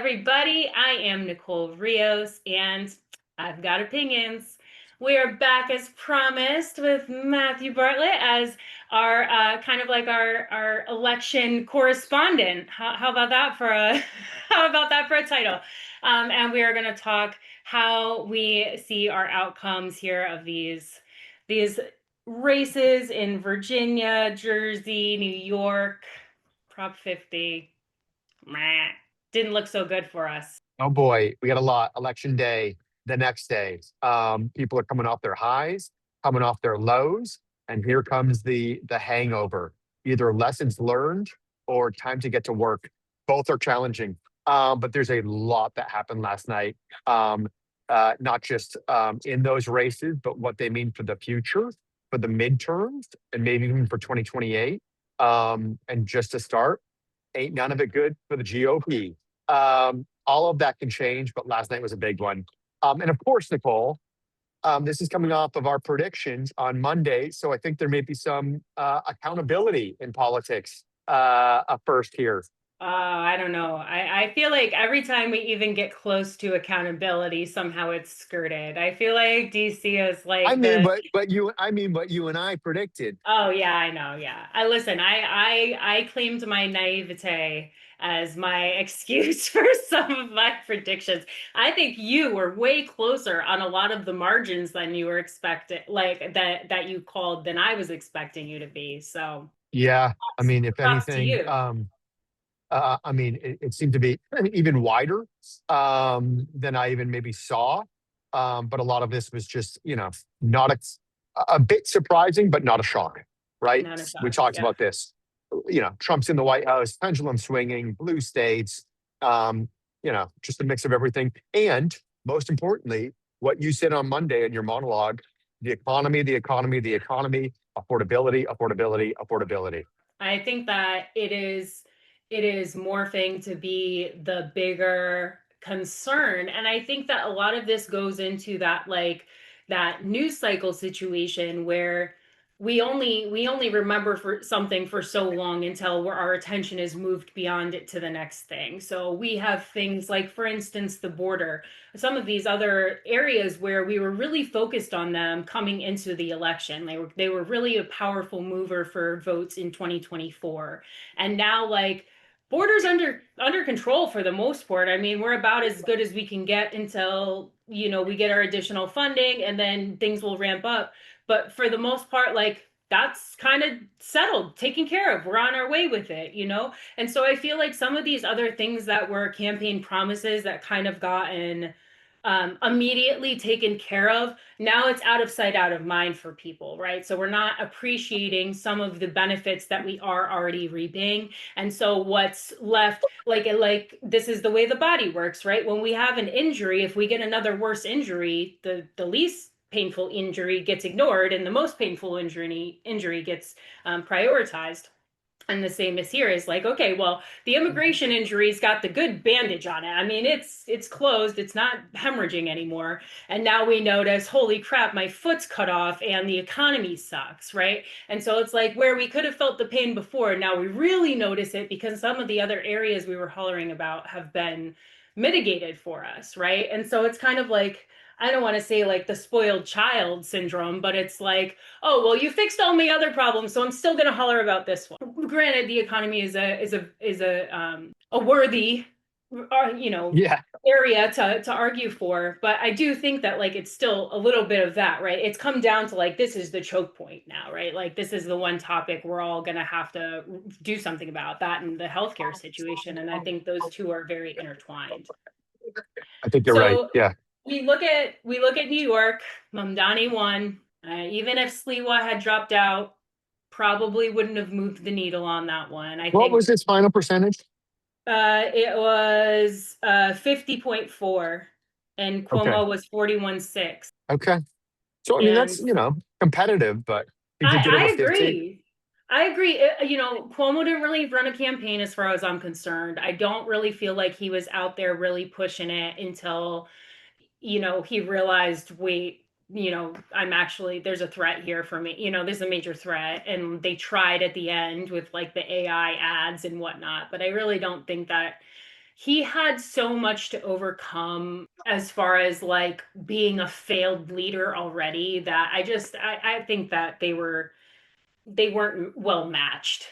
everybody. I am Nicole Rios, and I've got opinions. We are back as promised with Matthew Bartlett as our kind of like our election correspondent. How about that for a how about that for a title? And we are going to talk how we see our outcomes here of these races in Virginia, Jersey, New York, Prop 50. Meh, didn't look so good for us. Oh boy, we got a lot. Election day, the next day. People are coming off their highs, coming off their lows, and here comes the hangover. Either lessons learned or time to get to work. Both are challenging. But there's a lot that happened last night. Not just in those races, but what they mean for the future, for the midterms, and maybe even for 2028. And just to start, ain't none of it good for the GOP. All of that can change, but last night was a big one. And of course, Nicole, this is coming off of our predictions on Monday. So I think there may be some accountability in politics first here. I don't know. I feel like every time we even get close to accountability, somehow it's skirted. I feel like DC is I like mean, the what you and I predicted. Oh yeah, I know. Yeah. I listen, I claimed my naivete as my excuse for some of my predictions. I think you were way closer on a lot of the margins than you were expected, like that you called than I was expecting you to be. So Yeah, I mean, if props to anything, you. I mean, it seemed to be even wider than I even maybe saw. But a lot of this was just, not a bit surprising, but not a shock, right? Not a We shock. talked Yeah. about this. Trump's in the White House, pendulum swinging, blue states, um, just a mix of everything. And most importantly, what you said on Monday in your monologue, the economy, the economy, the economy, affordability, affordability, affordability. I think that it is morphing to be the bigger concern. And I think that a lot of this goes into that news cycle situation where we only remember for something for so long until where our attention is moved beyond it to the next thing. So we have things like, for instance, the border, some of these other areas where we were really focused on them coming into the election. They were really a powerful mover for votes in 2024. And now, like, borders under control for the most part. I mean, we're about as good as we can get until, we get our additional funding, and then things will ramp up. But for the most part, like, that's kind of settled, taken care of. We're on our way with it. And so I feel like some of these other things that were campaign promises that kind of gotten immediately taken care of, now it's out of sight, out of mind for people, right? So we're not appreciating some of the benefits that we are already reaping. And so what's left, like this is the way the body works, right? When we have an injury, if we get another worse injury, the least painful injury gets ignored and the most painful injury gets prioritized. And the same is here, is like, okay, well, the immigration injury's got the good bandage on it. I mean, it's closed, it's not hemorrhaging anymore. And now we notice, holy crap, my foot's cut off and the economy sucks, right? And so it's like where we could have felt the pain before, now we really notice it because some of the other areas we were hollering about have been mitigated for us, right? And so it's kind of like, I don't want to say like the spoiled child syndrome, but it's like, oh, well, you fixed all my other problems, so I'm still going to holler about this one. Granted, the economy is a worthy, Yeah. area to argue for, but I do think that, like, it's still a little bit of that, right? It's come down to, like, this is the choke point now, right? Like, this is the one topic we're all going to have to do something about, that and the healthcare situation, and I think those two are very intertwined. I think you're right. So Yeah. we look at New York. Mamdani won. Even if Sliwa had dropped out, probably wouldn't have moved the needle on that one. I What think was its final percentage? it was 50.4, and Okay. Cuomo was 41.6. Okay. So I mean that's And competitive, but you could get over I 50. agree. I agree. Cuomo didn't really run a campaign as far as I'm concerned. I don't really feel like he was out there really pushing it until he realized, wait, there's a threat here for me. There's a major threat. And they tried at the end with like the AI ads and whatnot. But I really don't think that he had so much to overcome as far as like being a failed leader already, that I think that they weren't well matched.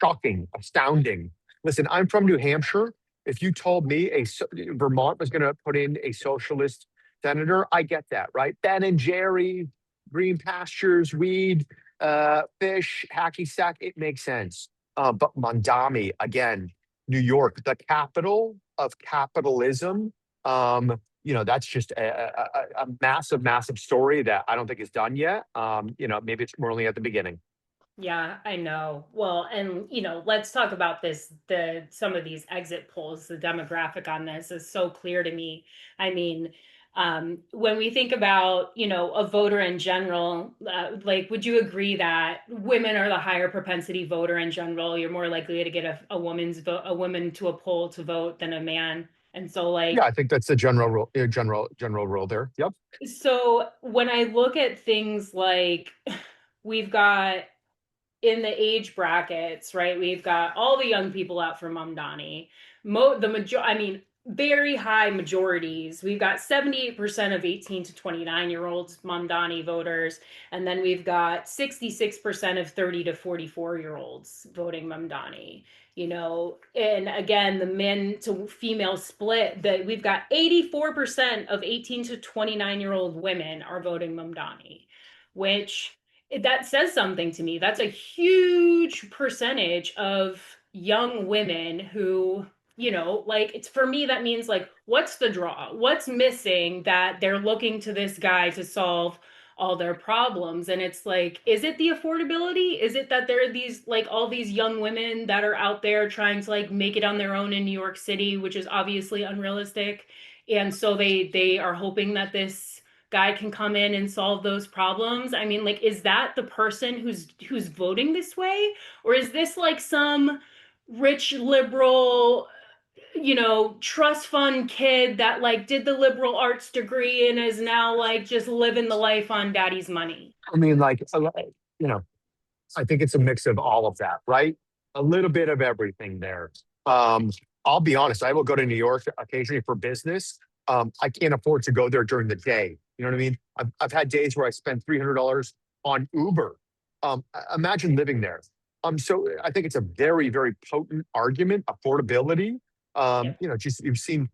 Shocking, astounding. Listen, I'm from New Hampshire. If you told me Vermont was going to put in a socialist senator, I get that, right? Ben and Jerry, green pastures, weed, fish, hacky sack, it makes sense. But Mondami, again, New York, the capital of capitalism. That's just a massive, massive story that I don't think is done yet. Maybe we're only at the beginning. Yeah, I know. Well, and let's talk about this. The Some of these exit polls, the demographic on this is so clear to me. I mean, when we think about, a voter in general, like, would you agree that women are the higher propensity voter in general? You're more likely to get a woman to a poll to vote than a man. And so, Yeah, like, I think that's the general rule, general rule there. Yep. so when I look at things like we've got in the age brackets, right? We've got all the young people out for Mamdani. I mean, very high majorities. We've got 78% of 18 to 29-year-olds Mamdani voters, and then we've got 66% of 30 to 44-year-olds voting Mamdani. And again, the men to female split, that we've got 84% of 18 to 29-year-old women are voting Mamdani, which that says something to me. That's a huge percentage of young women who, like, it's for me, that means like, what's the draw? What's missing that they're looking to this guy to solve all their problems? And it's like, is it the affordability? Is it that there are these, like, all these young women that are out there trying to like make it on their own in New York City, which is obviously unrealistic? And so they are hoping that this guy can come in and solve those problems. I mean, like, is that the person who's voting this way, or is this like some rich liberal, trust fund kid that like did the liberal arts degree and is now like just living the life on daddy's money? I mean, like, you know, I think it's a mix of all of that, right? A little bit of everything there. Um, I'll be honest, I will go to New York occasionally for business. I can't afford to go there during the day. You know what I mean? I've had days where I spend $300 on Uber. Imagine living there. So I think it's a very, very potent argument, affordability. Yep. Just you've seen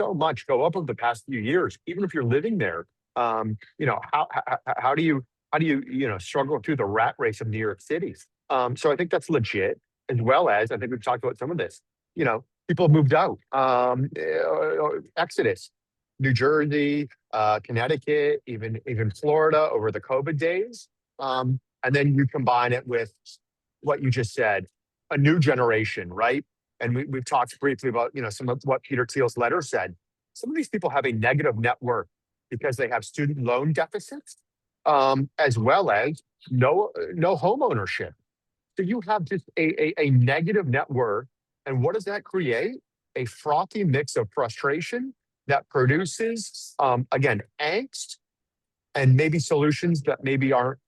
so much go up over the past few years. Even if you're living there, how do you struggle through the rat race of New York City? So I think that's legit, as well as I think we've talked about some of this. People have moved out. Exodus, New Jersey, Connecticut, even Florida over the COVID days. And then you combine it with what you just said, a new generation, right? And we've talked briefly about some of what Peter Thiel's letter said. Some of these people have a negative net worth because they have student loan deficits, as well as no home ownership. So you have just a negative net worth. And what does that create? A frothy mix of frustration that produces, again, angst and maybe solutions that maybe aren't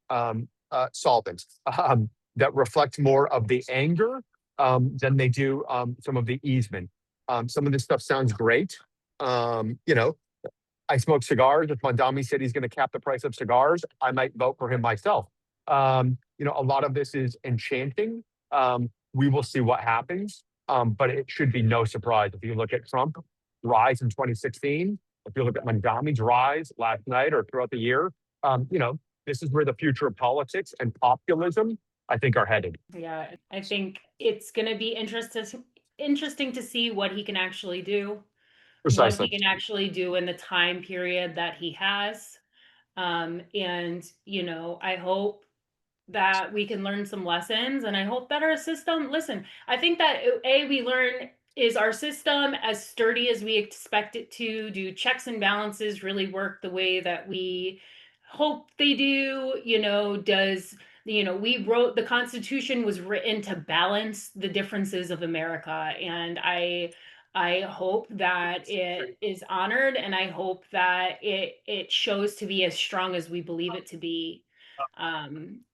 solvent, that reflect more of the anger than they do some of the easement. Some of this stuff sounds great. Um, you know, I smoke cigars. If Mondami said he's going to cap the price of cigars, I might vote for him myself. A lot of this is enchanting. We will see what happens. But it should be no surprise if you look at Trump rise in 2016. If you look at Mondami's rise last night or throughout the year, this is where the future of politics and populism, I think, are headed. Yeah, I think it's going to be interesting to see what he can actually do, what he Precisely. can actually do in the time period that he has. And, I hope that we can learn some lessons, and I hope that our system, listen, I think that we learn, is our system as sturdy as we expect it to? Do checks and balances really work the way that we hope they do? We wrote, the Constitution was written to balance the differences of America, and I hope that it is honored, and I hope that it shows to be as strong as we believe it to be,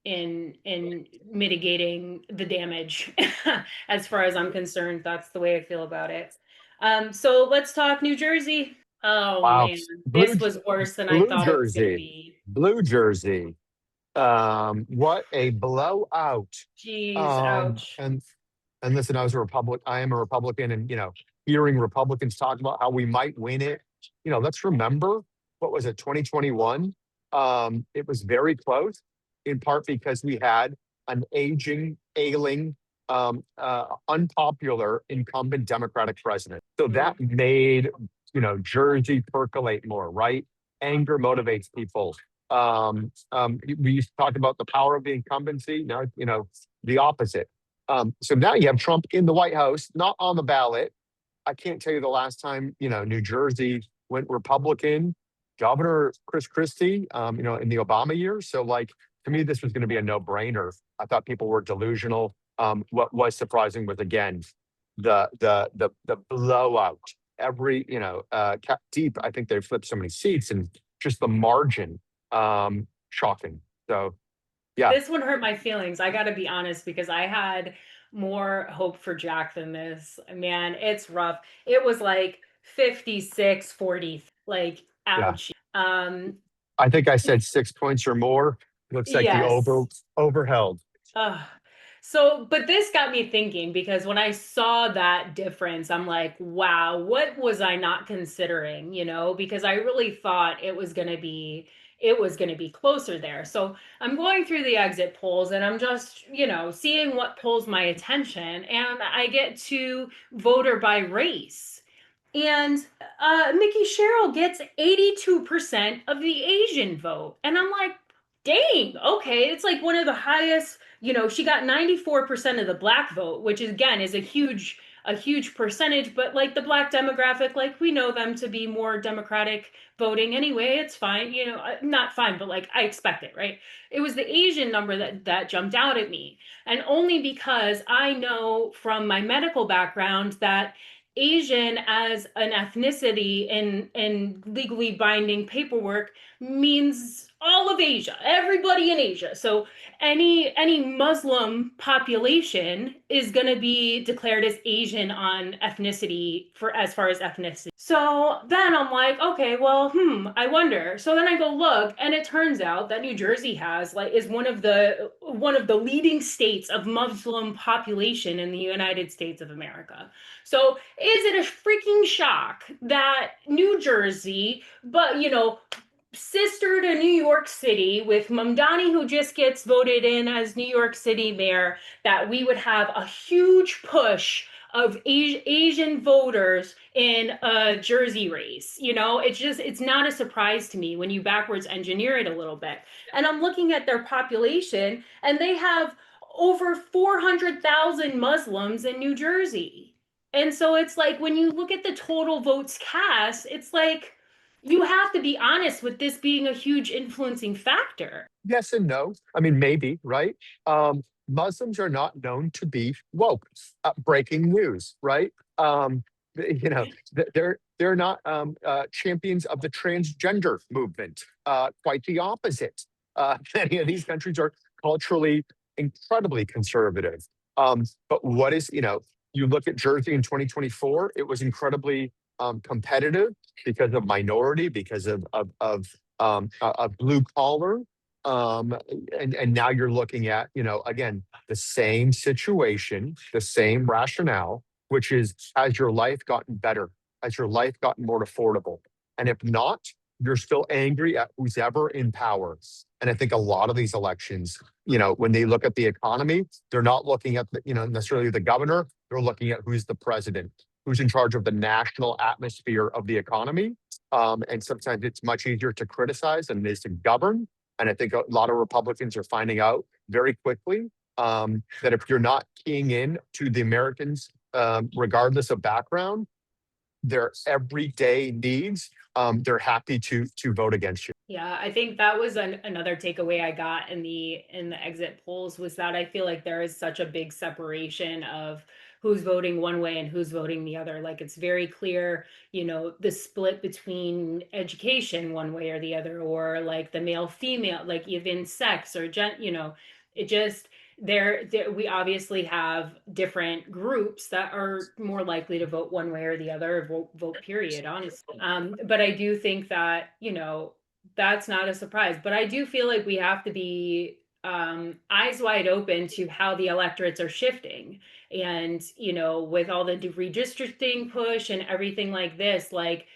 in mitigating the damage. As far as I'm concerned, that's the way I feel about it. So let's talk New Jersey. Oh Wow. man, Blue, this was worse than I blue thought it was going to jersey, be. blue jersey. What a blowout. Jeez, Um, ouch. and and listen, I am a Republican, and hearing Republicans talk about how we might win it. Let's remember, what was it, 2021? It was very close, in part because we had an aging, ailing, unpopular incumbent Democratic president. So that Mm. made, Jersey percolate more, right? Anger motivates people. We used to talk about the power of the incumbency. Now, the opposite. So now you have Trump in the White House, not on the ballot. I can't tell you the last time, New Jersey went Republican. Governor Chris Christie, in the Obama years. So, like, to me, this was going to be a no-brainer. I thought people were delusional. What was surprising was, again, the blowout. Every, deep. I think they flipped so many seats, and just the margin, shocking. So, yeah, This one hurt my feelings. I got to be honest because I had more hope for Jack than this. Man, it's rough. It was like 56-40. Like, yeah. ouch. I think I said 6 points or more. Looks like the Yes. overheld. Ugh. So, but this got me thinking because when I saw that difference, I'm like, wow, what was I not considering, because I really thought it was going to be closer there. So, I'm going through the exit polls and I'm just, seeing what pulls my attention and I get to voter by race. And Mickey Sherrill gets 82% of the Asian vote. And I'm like, dang, okay. It's like one of the highest, she got 94% of the black vote, which again is a huge percentage, but like the black demographic, like we know them to be more democratic voting anyway. It's fine, not fine, but like I expect it, right? It was the Asian number that jumped out at me. And only because I know from my medical background that Asian as an ethnicity in legally binding paperwork means all of Asia, everybody in Asia. So any Muslim population is going to be declared as Asian on ethnicity for as far as ethnicity. So then I'm like, okay, well, I wonder. So then I go look, and it turns out that New Jersey is one of the leading states of Muslim population in the United States of America. So is it a freaking shock that New Jersey, but sister to New York City with Mamdani, who just gets voted in as New York City mayor, that we would have a huge push of Asian voters in a Jersey race. It's not a surprise to me when you backwards engineer it a little bit. And I'm looking at their population, and they have over 400,000 Muslims in New Jersey. And so it's like when you look at the total votes cast, it's like you have to be honest with this being a huge influencing factor. Yes and no. I mean, maybe, right? Muslims are not known to be woke. Breaking news, right? They're not champions of the transgender movement. Quite the opposite. Many of these countries are culturally incredibly conservative. But you look at Jersey in 2024, it was incredibly competitive because of minority, because of blue collar. Um, and now you're looking at, again, the same situation, the same rationale, which is, has your life gotten better? Has your life gotten more affordable? And if not, you're still angry at who's ever in power. And I think a lot of these elections, when they look at the economy, they're not looking at necessarily the governor. They're looking at who's the president, who's in charge of the national atmosphere of the economy. And sometimes it's much easier to criticize than it is to govern. And I think a lot of Republicans are finding out very quickly that if you're not keying in to the Americans, regardless of background, their everyday needs, they're happy to vote against you. Yeah, I think that was another takeaway I got in the exit polls was that I feel like there is such a big separation of who's voting one way and who's voting the other. Like it's very clear, the split between education one way or the other, or like the male female, like even sex or it just we obviously have different groups that are more likely to vote one way or the other, or vote period, honestly. But I do think that, that's not a surprise. But I do feel like we have to be eyes wide open to how the electorates are shifting. And, with all the redistricting push and everything like this, like,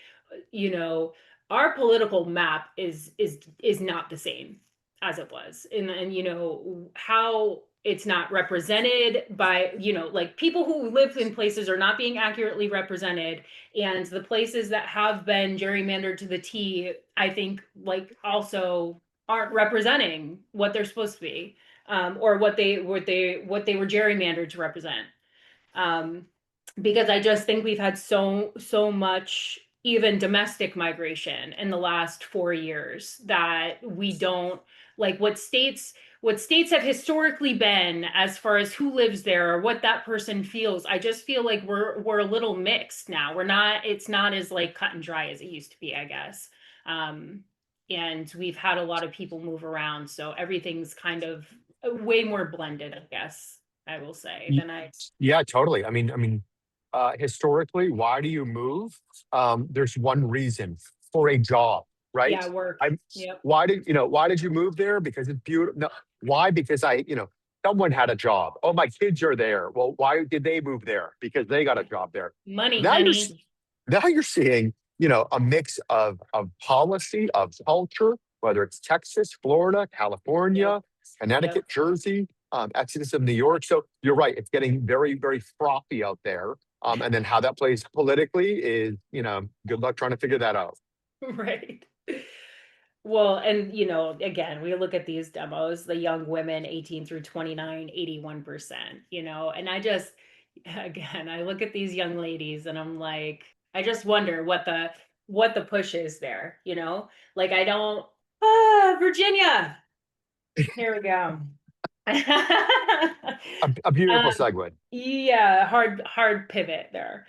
you know, our political map is not the same as it was. And how it's not represented by, like, people who live in places are not being accurately represented, and the places that have been gerrymandered to the T, I think, like, also aren't representing what they're supposed to be, or what they were gerrymandered to represent. um, because I just think we've had so much even domestic migration in the last 4 years that we don't like what states have historically been as far as who lives there or what that person feels. I just feel like we're a little mixed now. We're not It's not as like cut and dry as it used to be, I guess. Um, and we've had a lot of people move around, so everything's kind of way more blended, I guess I will say, Y- than I. Yeah, totally. Historically, why do you move? There's one reason: for a job, right? Yeah, work. I'm Yep. why did you move there? Because it's beautiful. No, why? Because someone had a job. Oh, my kids are there. Well, why did they move there? Because they got a job there. Money, Now you're honey. now you're seeing, a mix of policy, of culture, whether it's Texas, Florida, Yep. California, Yep. Connecticut, Jersey, exodus of New York. So you're right; it's getting very, very frothy out there. And then how that plays politically is, good luck trying to figure that out. Right. Well, and again, we look at these demos, the young women 18 through 29, 81%, and I just, again, I look at these young ladies and I'm like, I just wonder what the push is there, Like, I don't. Virginia. Here we go. A beautiful Um, segue. yeah, hard pivot there.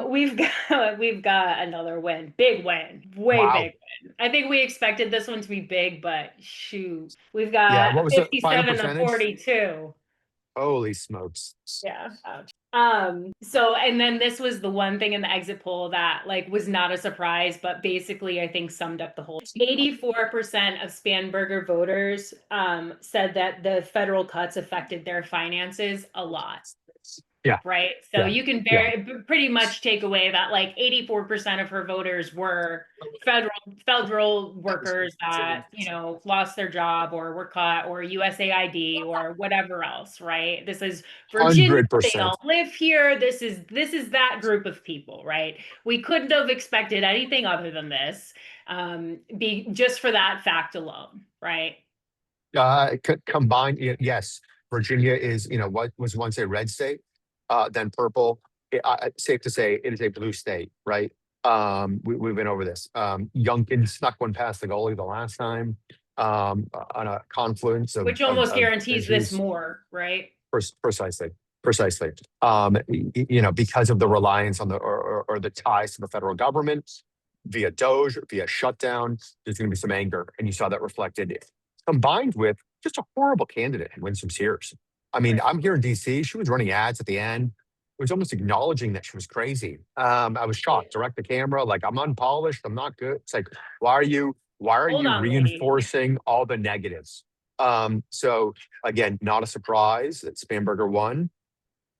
We've got another win, big win, way Wow. big win. I think we expected this one to be big, but shoot, we've Yeah. got What was the final 57 to percentage? 42. Holy smokes. Yeah. Ouch. So, and then this was the one thing in the exit poll that like was not a surprise, but basically I think summed up the whole. 84% of Spanberger voters said that the federal cuts affected their finances a lot. Yeah. Right. So Yeah. you can Yeah. pretty much take away that like 84% of her voters were federal federal workers that, lost their job or were caught, or USAID or whatever else, right? This is Virginia, they 100%. all live here. This is that group of people, right? We couldn't have expected anything other than this. Be just for that fact alone, right? Combined, yes, Virginia is, what was once a red state, then purple. Safe to say, it is a blue state, right? We've been over this. Youngkin snuck one past the goalie the last time, on a confluence of, Which almost guarantees this issues. more, right? Precisely, precisely. Because of the reliance on or the ties to the federal government via Doge, via shutdown, there's going to be some anger, and you saw that reflected, combined with just a horrible candidate in Winsome Sears. Right. I'm here in DC. She was running ads at the end. It was almost acknowledging that she was crazy. I was shocked. Direct the camera, like, I'm unpolished. I'm not good. It's like, why are Hold you on, lady. reinforcing all the negatives? So again, not a surprise that Spamberger won.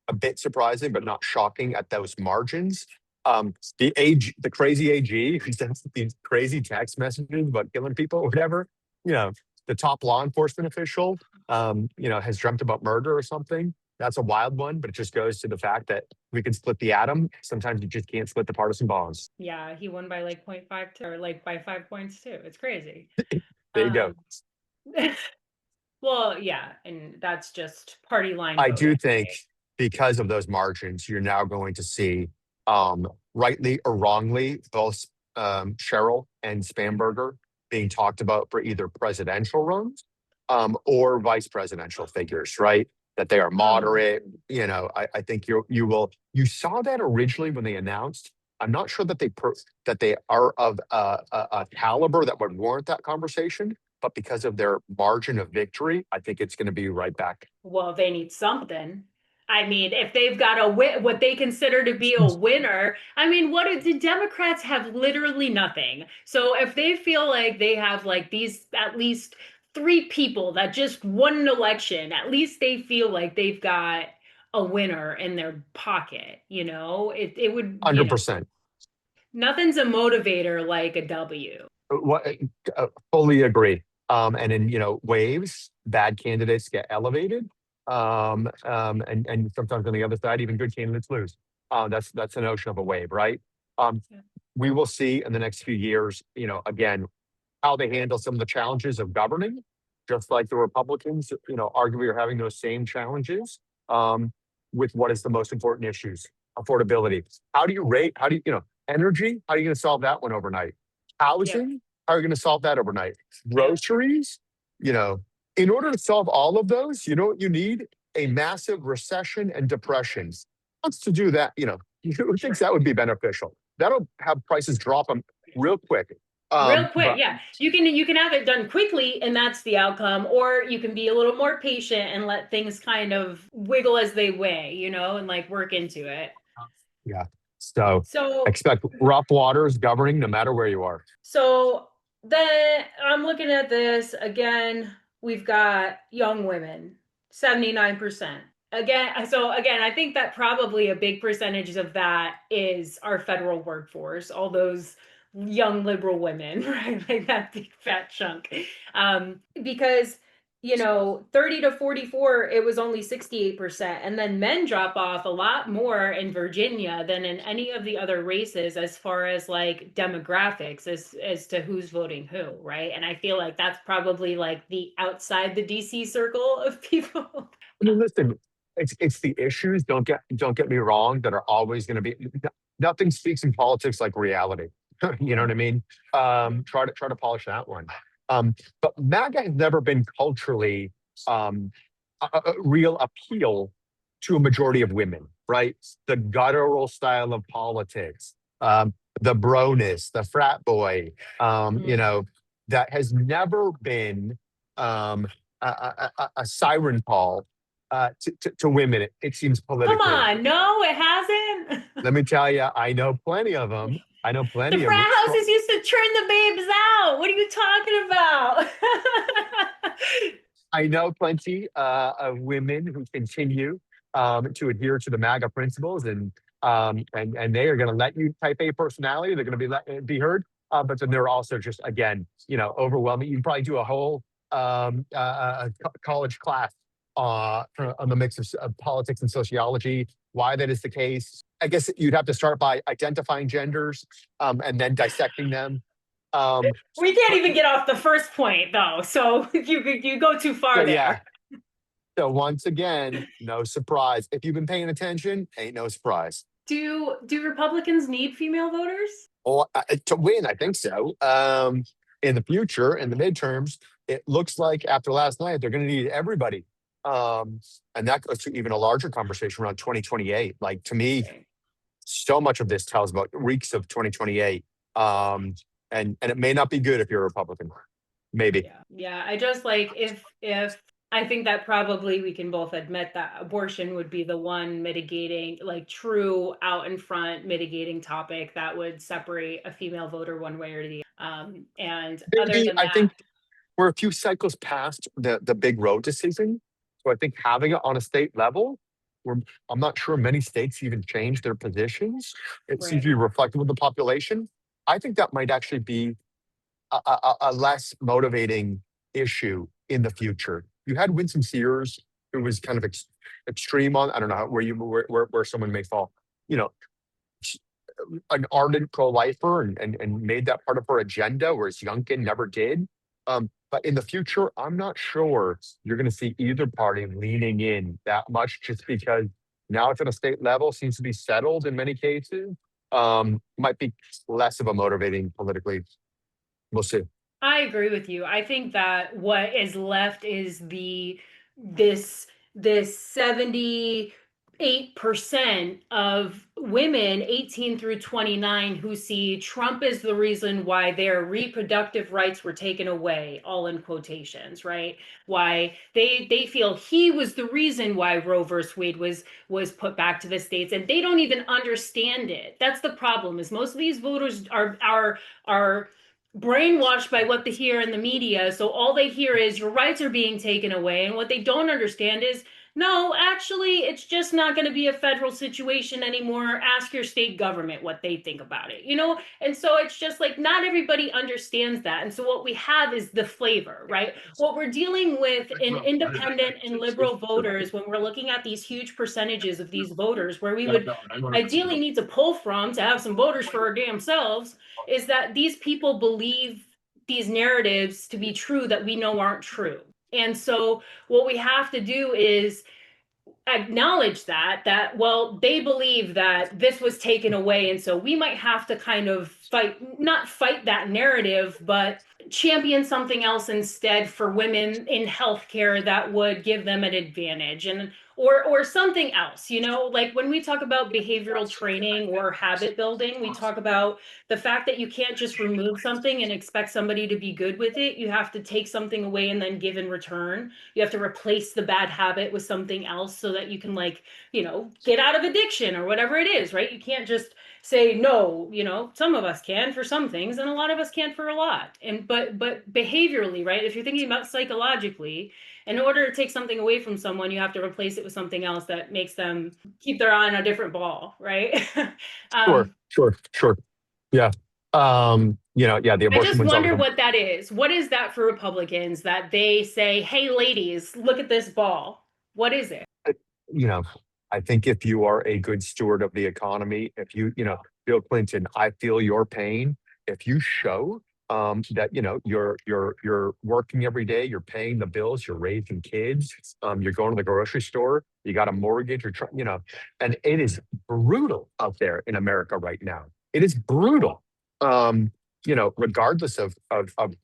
A bit surprising, but not shocking at those margins. The crazy AG who sends these crazy text messages about killing people or whatever. You know, the top law enforcement official, has dreamt about murder or something. That's a wild one, but it just goes to the fact that we can split the atom. Sometimes you just can't split the partisan bonds. Yeah, he won by like 0.5 or like by 5 points too. It's crazy. There you go. Um, well, yeah, and that's just party line I do voting, think right? because of those margins, you're now going to see, rightly or wrongly, both Cheryl and Spamberger being talked about for either presidential runs, or vice presidential figures, right? That they are Um, moderate. I think you saw that originally when they announced. I'm not sure that they are of a caliber that would warrant that conversation. but because of their margin of victory, I think it's going to be right back. Well, they need something. I mean, if they've got a win, what they consider to be a winner, I mean, what do the Democrats have? Literally nothing. So if they feel like they have like these at least three people that just won an election, at least they feel like they've got a winner in their pocket, you know? It would, you know, 100%. nothing's a motivator like a W. What, fully agree. And in, waves, bad candidates get elevated. And sometimes on the other side, even good candidates lose. That's the notion of a wave, right? Um, Yeah. we will see in the next few years, again, how they handle some of the challenges of governing, just like the Republicans, arguably are having those same challenges, with what is the most important issues, affordability. How do you rate? How do energy? How are you going to solve that one overnight? Yep. Housing? How are you going to solve that overnight? Yep. Groceries? You know, in order to solve all of those, you know what you need? A massive recession and depression. Wants to do that, who thinks that would be beneficial? That'll have prices drop them real quick. Real quick, But yeah. You can have it done quickly and that's the outcome, or you can be a little more patient and let things kind of wiggle as they weigh, you know, and like work into it. yeah, so So expect rough waters governing no matter where you are. So then I'm looking at this again. We've got young women, 79%. Again, I think that probably a big percentage of that is our federal workforce, all those young liberal women, right? Like that big fat chunk. Because 30 to 44, it was only 68%. And then men drop off a lot more in Virginia than in any of the other races as far as like demographics as to who's voting who, right? And I feel like that's probably like the outside the DC circle of people. I mean, listen, it's the issues. Don't get me wrong that are always going to be. Nothing speaks in politics like reality. You know what I mean? Try to polish that one. But MAGA has never been culturally a real appeal to a majority of women, right? The guttural style of politics, the broness, the frat boy, Mm. that has never been a siren call to women. It seems Come politically. on, no, it hasn't. Let me tell you, I know plenty of them. I know The plenty of frat houses used to turn the babes out. What are you talking about? I know plenty of women who continue to adhere to the MAGA principles, and they are going to let you type A personality. They're going to be heard, but then they're also just again, overwhelming. You can probably do a whole college class on the mix of politics and sociology. Why that is the case? I guess you'd have to start by identifying genders and then dissecting them. Um, We can't but even get off the first point though, so you go too so far yeah, there. so once again, no surprise. If you've been paying attention, ain't no surprise. Do Republicans need female voters? Or to win, I think so. In the future, in the midterms, it looks like after last night, they're going to need everybody. And that goes to even a larger conversation around 2028. Like to me, Right. so much of this tells about reeks of 2028. And it may not be good if you're a Republican. Maybe. Yeah. Yeah. I just like if I think that probably we can both admit that abortion would be the one mitigating, like true out in front mitigating topic that would separate a female voter one way or the and other Maybe than I that, think we're a few cycles past the big road decision. So I think having it on a state level, where I'm not sure many states even change their positions. It seems to right. be reflective of the population. I think that might actually be a less motivating issue in the future. You had Winsome Sears, who was kind of extreme on. I don't know where where someone may fall. You know, an ardent pro-lifer and made that part of her agenda, whereas Youngkin never did. But in the future, I'm not sure you're going to see either party leaning in that much, just because now it's at a state level, seems to be settled in many cases. Might be less of a motivating politically. We'll see. I agree with you. I think that what is left is this 78% of women 18 through 29 who see Trump as the reason why their reproductive rights were taken away, all in quotations, right? Why they feel he was the reason why Roe versus Wade was put back to the states, and they don't even understand it. That's the problem. Is most of these voters are brainwashed by what they hear in the media. So all they hear is your rights are being taken away. And what they don't understand is no, actually, it's just not going to be a federal situation anymore. Ask your state government what they think about it, you know? And so it's just like not everybody understands that. And so what we have is the flavor, right? What we're dealing with in independent and liberal voters when we're looking at these huge percentages of these voters, where we would ideally need to pull from to have some voters for our damn selves, is that these people believe these narratives to be true that we know aren't true. And so what we have to do is acknowledge that well they believe that this was taken away, and so we might have to kind of not fight that narrative, but champion something else instead for women in healthcare that would give them an advantage, and or something else, you know, like when we talk about behavioral training or habit building, we talk about the fact that you can't just remove something and expect somebody to be good with it. You have to take something away and then give in return. You have to replace the bad habit with something else so that you can, like, you know, get out of addiction or whatever it is, right? You can't just say no. You know, some of us can for some things and a lot of us can't for a lot. And but behaviorally, right, if you're thinking about psychologically, in order to take something away from someone, you have to replace it with something else that makes them keep their eye on a different ball, right? Sure, sure, sure. Yeah. Yeah, the I abortion just one's always wonder what that is. What is that for Republicans that they say, hey, ladies, look at this ball? What is it? you know, I think if you are a good steward of the economy, if Bill Clinton, I feel your pain. If you show that you're working every day, you're paying the bills, you're raising kids, you're going to the grocery store, you got a mortgage, and it is brutal out there in America right now. It is brutal. Regardless of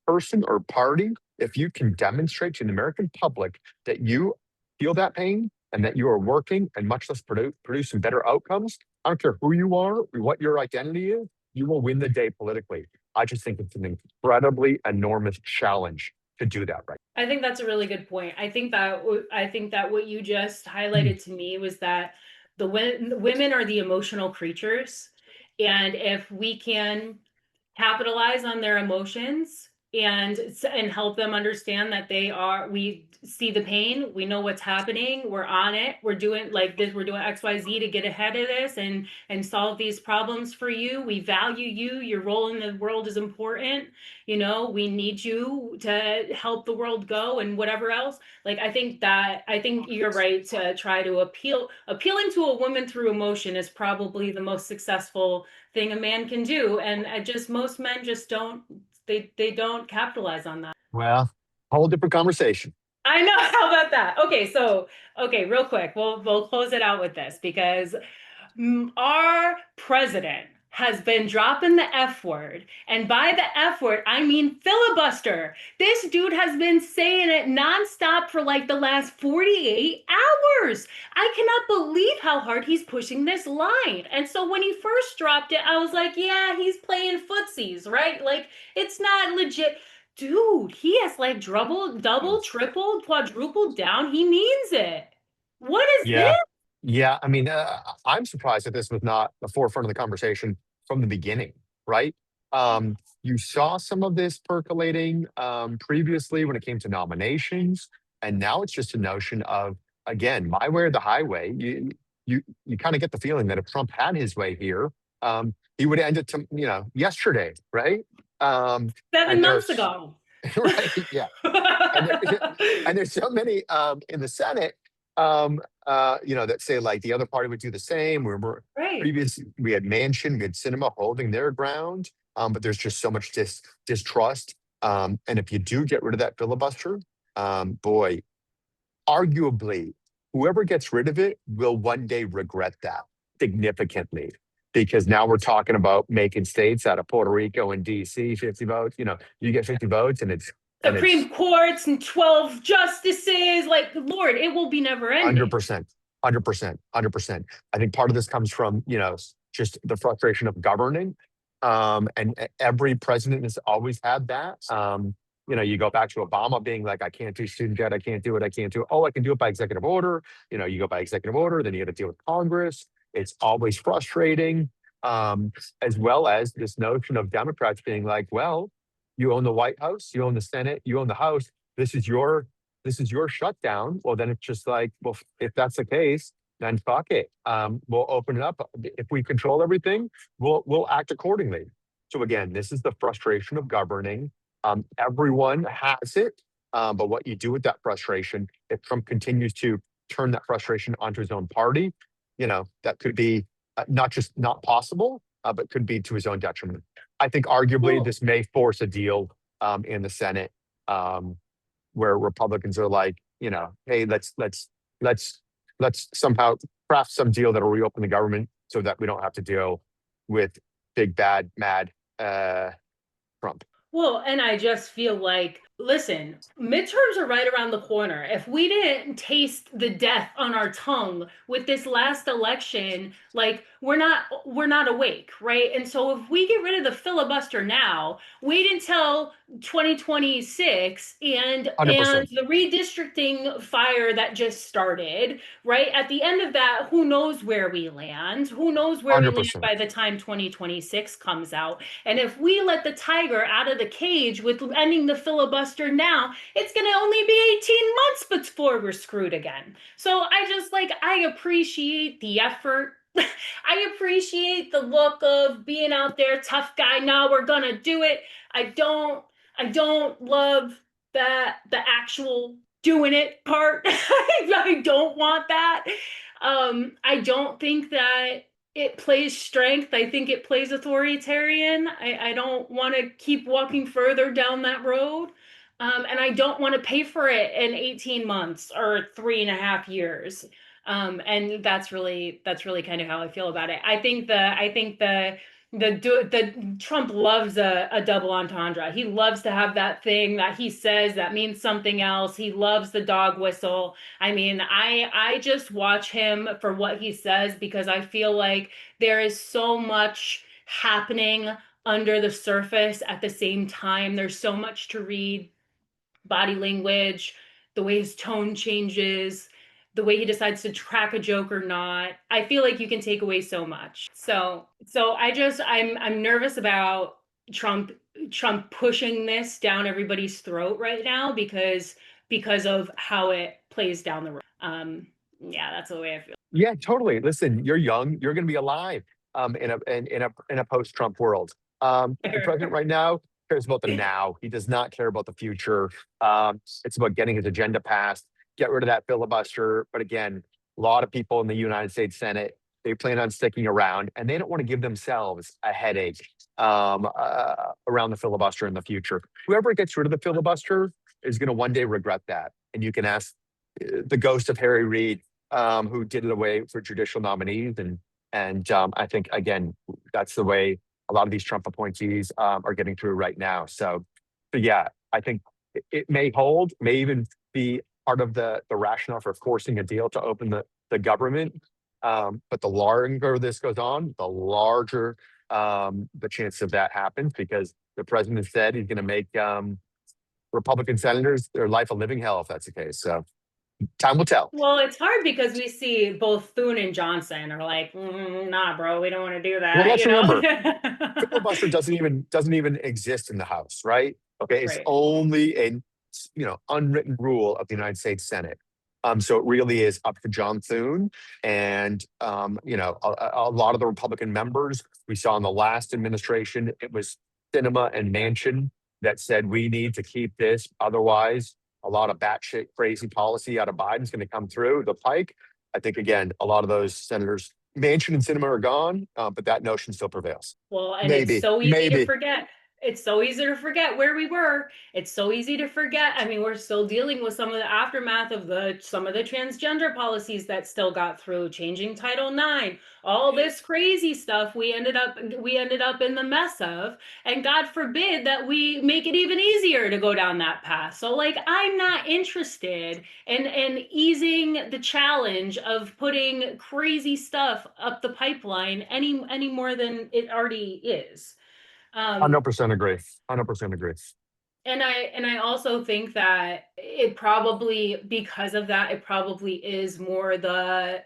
person or party, if you can demonstrate to the American public that you feel that pain and that you are working and much less producing better outcomes, I don't care who you are, what your identity is, you will win the day politically. I just think it's an incredibly enormous challenge to do that right. I think that's a really good point. I think that what you just highlighted to me was that the women are the emotional creatures, and if we can capitalize on their emotions and help them understand that we see the pain, we know what's happening, we're on it, we're doing like this, we're doing XYZ to get ahead of this and solve these problems for you. We value you, your role in the world is important, you know, we need you to help the world go and whatever else. Like I think you're right to try to appealing to a woman through emotion is probably the most successful thing a man can do, and I just most men just don't, they don't capitalize on that. Well, whole different conversation. I know. How about that? Okay, so okay, real quick, we'll close it out with this because our president has been dropping the F word. And by the F word, I mean filibuster. This dude has been saying it nonstop for like the last 48 hours. I cannot believe how hard he's pushing this line. And so when he first dropped it, I was like, yeah, he's playing footsies, right? Like, it's not legit. Dude, he has like double, triple, quadrupled down. He means it. What is this? Yeah. Yeah. I mean, I'm surprised that this was not the forefront of the conversation from the beginning, right? You saw some of this percolating previously when it came to nominations, and now it's just a notion of, again, my way or the highway. You kind of get the feeling that if Trump had his way here, he would end it to yesterday, right? Seven And months there's ago. right, yeah, and there's so many in the Senate, that say like the other party would do the same. Right. We had Manchin, we had Cinema holding their ground, but there's just so much distrust. And if you do get rid of that filibuster, boy, arguably, whoever gets rid of it will one day regret that significantly. Because now we're talking about making states out of Puerto Rico and DC, 50 votes. You get 50 votes and it's Supreme Courts and 12 justices. Like, Lord, it will be never ending. 100%. 100%, 100%. I think part of this comes from, just the frustration of governing. And every president has always had that. You go back to Obama being like, I can't do student debt, I can't do it, I can't do it. Oh, I can do it by executive order. You go by executive order, then you got to deal with Congress. It's always frustrating. As well as this notion of Democrats being like, well, you own the White House, you own the Senate, you own the House. This is your shutdown. Well, then it's just like, well, if that's the case, then fuck it. We'll open it up. If we control everything, we'll act accordingly. So again, this is the frustration of governing. Everyone has it, but what you do with that frustration, if Trump continues to turn that frustration onto his own party, that could be not just not possible, but could be to his own detriment. I think arguably Well, this may force a deal in the Senate, where Republicans are like, hey, let's somehow craft some deal that'll reopen the government so that we don't have to deal with big bad mad Trump. Well, and I just feel like, listen, midterms are right around the corner. If we didn't taste the death on our tongue with this last election, like we're not awake, right? And so if we get rid of the filibuster now, wait until 2026 and 100%. the redistricting fire that just started, right? At the end of that, who knows where we land? Who knows where we land 100%. by the time 2026 comes out? And if we let the tiger out of the cage with ending the filibuster now, it's going to only be 18 months before we're screwed again. So I appreciate the effort. I appreciate the look of being out there, tough guy. Now we're going to do it. I don't love that the actual doing it part. I don't want that. I don't think that it plays strength. I think it plays authoritarian. I don't want to keep walking further down that road. And I don't want to pay for it in 18 months or 3.5 years. And that's really kind of how I feel about it. I think the Trump loves a double entendre. He loves to have that thing that he says that means something else. He loves the dog whistle. I mean, I just watch him for what he says because I feel like there is so much happening under the surface at the same time. There's so much to read, body language, the way his tone changes, the way he decides to track a joke or not. I feel like you can take away so much. So I'm nervous about Trump Trump pushing this down everybody's throat right now because of how it plays down the road. Yeah, that's the way I feel. Yeah, totally. Listen, you're young. You're going to be alive in a post-Trump world. The president right now cares about the now. He does not care about the future. It's about getting his agenda passed, get rid of that filibuster. But again, a lot of people in the United States Senate, they plan on sticking around, and they don't want to give themselves a headache around the filibuster in the future. Whoever gets rid of the filibuster is going to one day regret that. And you can ask the ghost of Harry Reid, who did it away for judicial nominees. And I think, again, that's the way a lot of these Trump appointees are getting through right now. So yeah, I think it may hold, may even be part of the rationale for forcing a deal to open the government. But the longer this goes on, the larger the chance of that happens, because the president said he's going to make Republican senators their life a living hell if that's the case. So time will tell. Well, it's hard because we see both Thune and Johnson are like, nah, bro, we don't want to do Well, that, let's you know? remember, filibuster doesn't even exist in the House, right? Okay, it's Right. only a unwritten rule of the United States Senate. So it really is up to John Thune and a lot of the Republican members we saw in the last administration. It was Sinema and Manchin that said we need to keep this, otherwise a lot of batshit crazy policy out of Biden's going to come through the pike. I think again, a lot of those senators, Manchin and Sinema are gone, but that notion still prevails. Well, and it's Maybe, so easy to maybe. forget. It's so easy to forget where we were. It's so easy to forget. I mean, we're still dealing with some of the aftermath of the some of the transgender policies that still got through, changing Title IX, all this crazy stuff we ended up in the mess of, and God forbid that we make it even easier to go down that path. So like I'm not interested in easing the challenge of putting crazy stuff up the pipeline any more than it already is. Um, 100% agree. 100% agree. and I also think that it probably, because of that, it probably is more the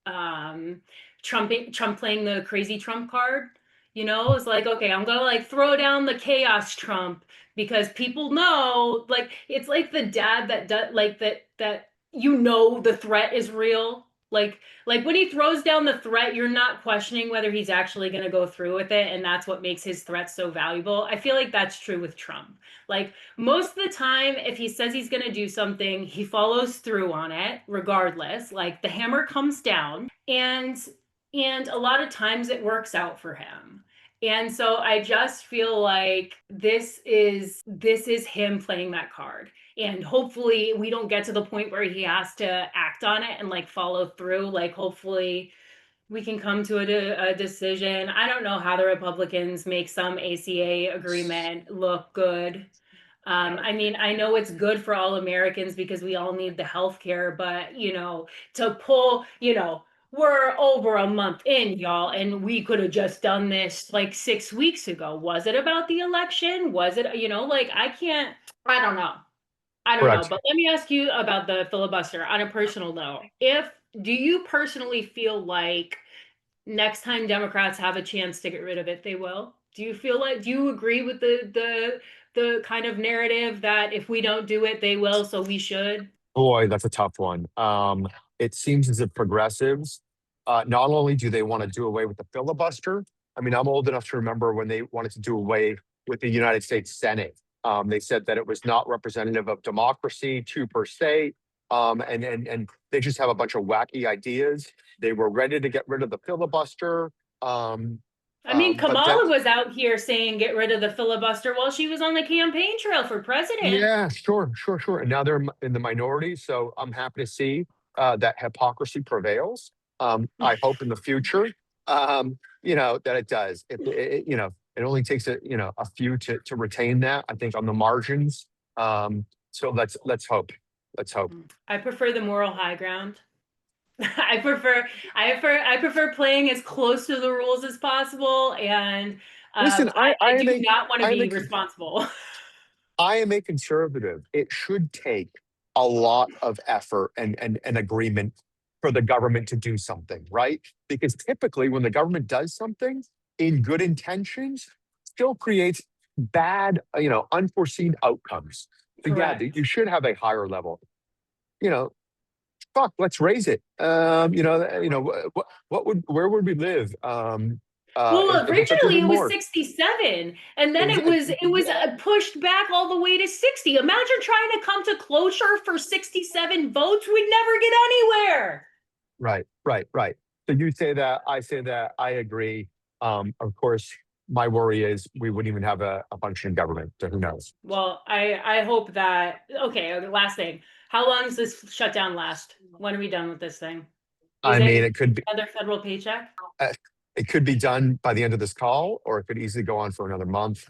um Trump playing the crazy Trump card. It's like, okay, I'm gonna like throw down the chaos Trump because people know, like it's like the dad that does like that the threat is real. Like when he throws down the threat, you're not questioning whether he's actually going to go through with it, and that's what makes his threat so valuable. I feel like that's true with Trump. Like most of the time, if he says he's going to do something, he follows through on it regardless. Like the hammer comes down, and a lot of times it works out for him. And so I just feel like this is him playing that card. And hopefully we don't get to the point where he has to act on it and like follow through. Like hopefully we can come to a decision. I don't know how the Republicans make some ACA agreement look good. I mean, I know it's good for all Americans because we all need the health care, but to pull, we're over a month in, y'all, and we could have just done this like 6 weeks ago. Was it about the election? Was it, like I can't, I don't know. I don't know. Correct. But let me ask you about the filibuster on a personal note. Do you personally feel like next time Democrats have a chance to get rid of it, they will? Do you agree with the kind of narrative that if we don't do it, they will, so we should? Boy, that's a tough one. It seems as if progressives, not only do they want to do away with the filibuster. I mean, I'm old enough to remember when they wanted to do away with the United States Senate. They said that it was not representative of democracy, two per state, and they just have a bunch of wacky ideas. They were ready to get rid of the filibuster, um, I mean, but then Kamala was out here saying get rid of the filibuster while she was on the campaign trail for president. yeah, sure, sure, sure. And now they're in the minority, so I'm happy to see that hypocrisy prevails. I hope in the future, that it does. It only takes a few to retain that. I think on the margins. So let's hope. Let's hope. I prefer the moral high ground. I prefer playing as close to the rules as possible, and Listen, I do not want to I am a be responsible. I am a conservative. It should take a lot of effort and agreement for the government to do something, right? Because typically, when the government does something in good intentions, still creates bad, unforeseen outcomes. So yeah, Correct. you should have a higher level. You know, fuck, let's raise it. Where would we live? Well, If it's like originally even it was more. 67, and then it was Yeah. pushed back all the way to 60. Imagine trying to come to closure for 67 votes. We'd never get anywhere. Right, right, right. So you say that, I say that, I agree. Of course, my worry is we wouldn't even have a functioning government. So who knows? Well, I hope that. Okay, last thing. How long does this shutdown last? When are we done with this thing? Is I it mean, it could be another federal paycheck? uh, it could be done by the end of this call, or it could easily go on for another month.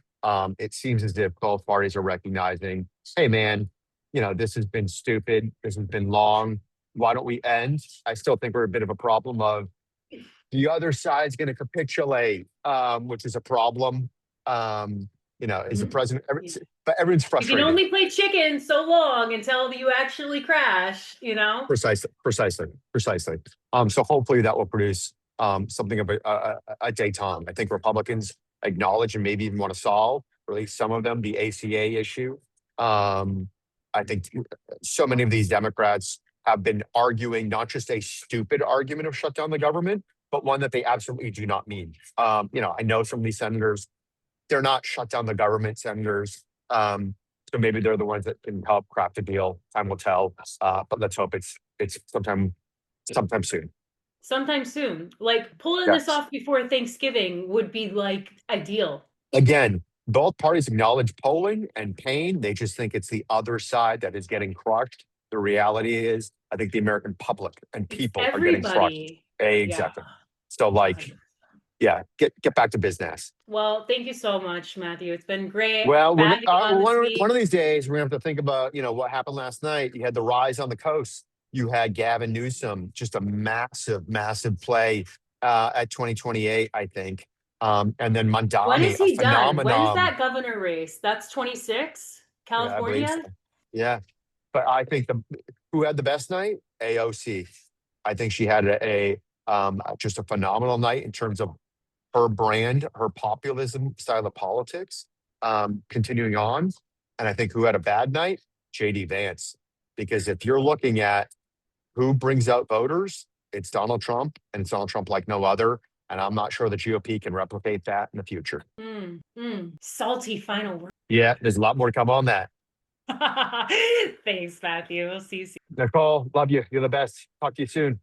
It seems as if both parties are recognizing, hey man, this has been stupid. This has been long. Why don't we end? I still think we're a bit of a problem of the other side's going to capitulate, which is a problem. Is the Mhm. president, Yeah. but everyone's You can frustrated. only play chicken so long until you actually crash. Precisely, precisely, precisely. So hopefully that will produce something of a détente. I think Republicans acknowledge and maybe even want to solve, or at least some of them, the ACA issue. I think so many of these Democrats have been arguing not just a stupid argument of shut down the government, but one that they absolutely do not mean. I know some of these senators, they're not shut down the government senators. So maybe they're the ones that can help craft a deal. Time will tell. But let's hope it's sometime soon. Sometime soon. Like pulling this Yes. off before Thanksgiving would be like ideal. Again, both parties acknowledge polling and pain. They just think it's the other side that is getting crushed. The reality is, I think the American public and It's people are getting crushed. everybody. Yeah, Exactly. So, like, 100%. yeah, get back to business. Well, thank you so much, Matthew. It's been great Well, bagging on this one week. of these days we're gonna have to think about what happened last night. You had the rise on the coast. You had Gavin Newsom, just a massive, massive play at 2028, I think. And then When Mandami, is a he done? When's phenomenon. that governor race? That's 26, Yeah, I believe so. California? Yeah, but I think the who had the best night? AOC. I think she had just a phenomenal night in terms of her brand, her populism style of politics, continuing on. And I think who had a bad night? JD Vance. Because if you're looking at who brings out voters, it's Donald Trump, and it's Donald Trump like no other. And I'm not sure the GOP can replicate that in the future. Salty final word. Yeah, there's a lot more to come on that. Thanks, Matthew. We'll see you soon. Nicole, love you. You're the best. Talk to you soon.